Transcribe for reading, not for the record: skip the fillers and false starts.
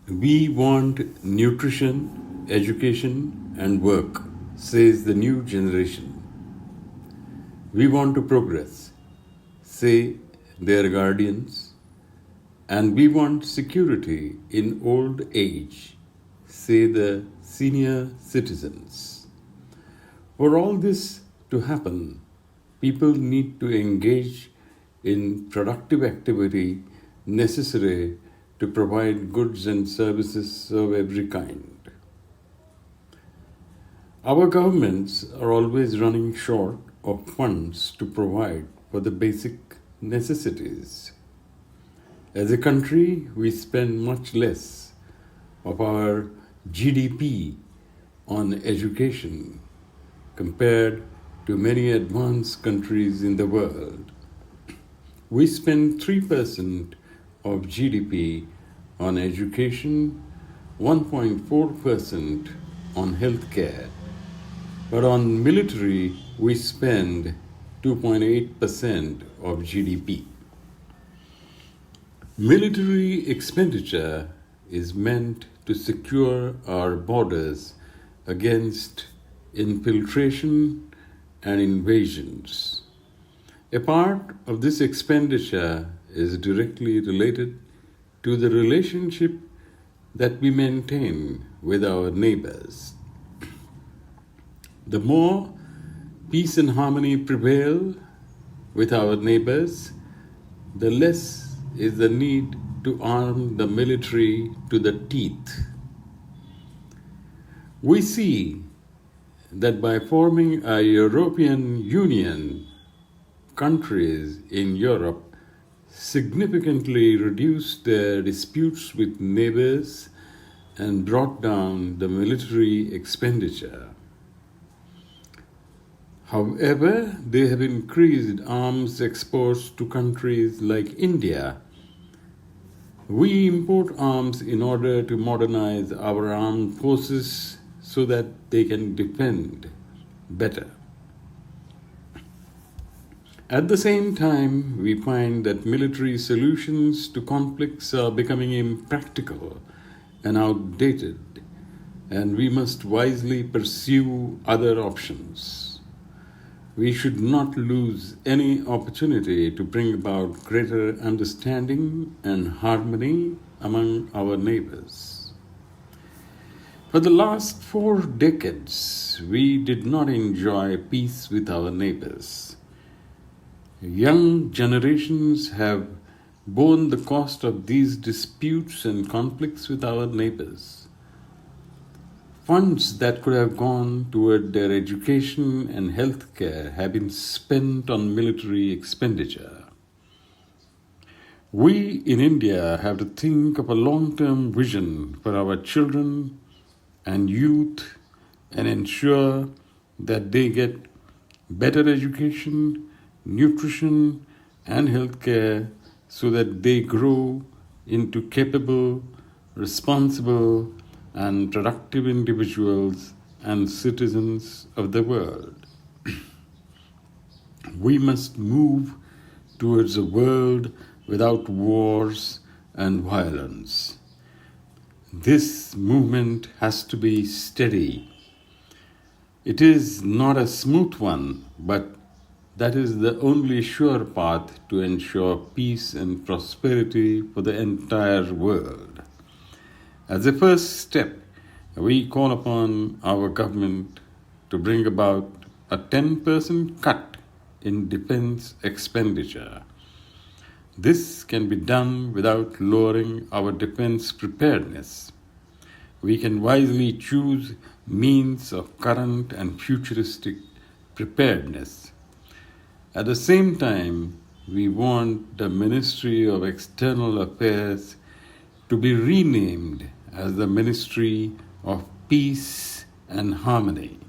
We want nutrition, education, and work, says the new generation. We want to progress, say their guardians. And we want security in old age, say the senior citizens. For all this to happen, people need to engage in productive activity necessary to provide goods and services of every kind. Our governments are always running short of funds to provide for the basic necessities. As a country, we spend much less of our GDP on education compared to many advanced countries in the world. We spend 3% of GDP on education, 1.4% on healthcare, but on military we spend 2.8% of GDP. Military expenditure is meant to secure our borders against infiltration and invasions. A part of this expenditure is directly related to the relationship that we maintain with our neighbours. The more peace and harmony prevail with our neighbours, the less is the need to arm the military to the teeth. We see that by forming a European Union, countries in Europe significantly reduced their disputes with neighbours and brought down the military expenditure. However, they have increased arms exports to countries like India. We import arms in order to modernize our armed forces so that they can defend better. At the same time, we find that military solutions to conflicts are becoming impractical and outdated, and we must wisely pursue other options. We should not lose any opportunity to bring about greater understanding and harmony among our neighbors. For the last 4 decades, we did not enjoy peace with our neighbors. Young generations have borne the cost of these disputes and conflicts with our neighbors. Funds that could have gone toward their education and health care have been spent on military expenditure. We in India have to think of a long-term vision for our children and youth and ensure that they get better education, nutrition, and health care so that they grow into capable, responsible, and productive individuals and citizens of the world. We must move towards a world without wars and violence. This movement has to be steady. It is not a smooth one, but that is the only sure path to ensure peace and prosperity for the entire world. As a first step, we call upon our government to bring about a 10% cut in defense expenditure. This can be done without lowering our defense preparedness. We can wisely choose means of current and futuristic preparedness. At the same time, we want the Ministry of External Affairs to be renamed as the Ministry of Peace and Harmony.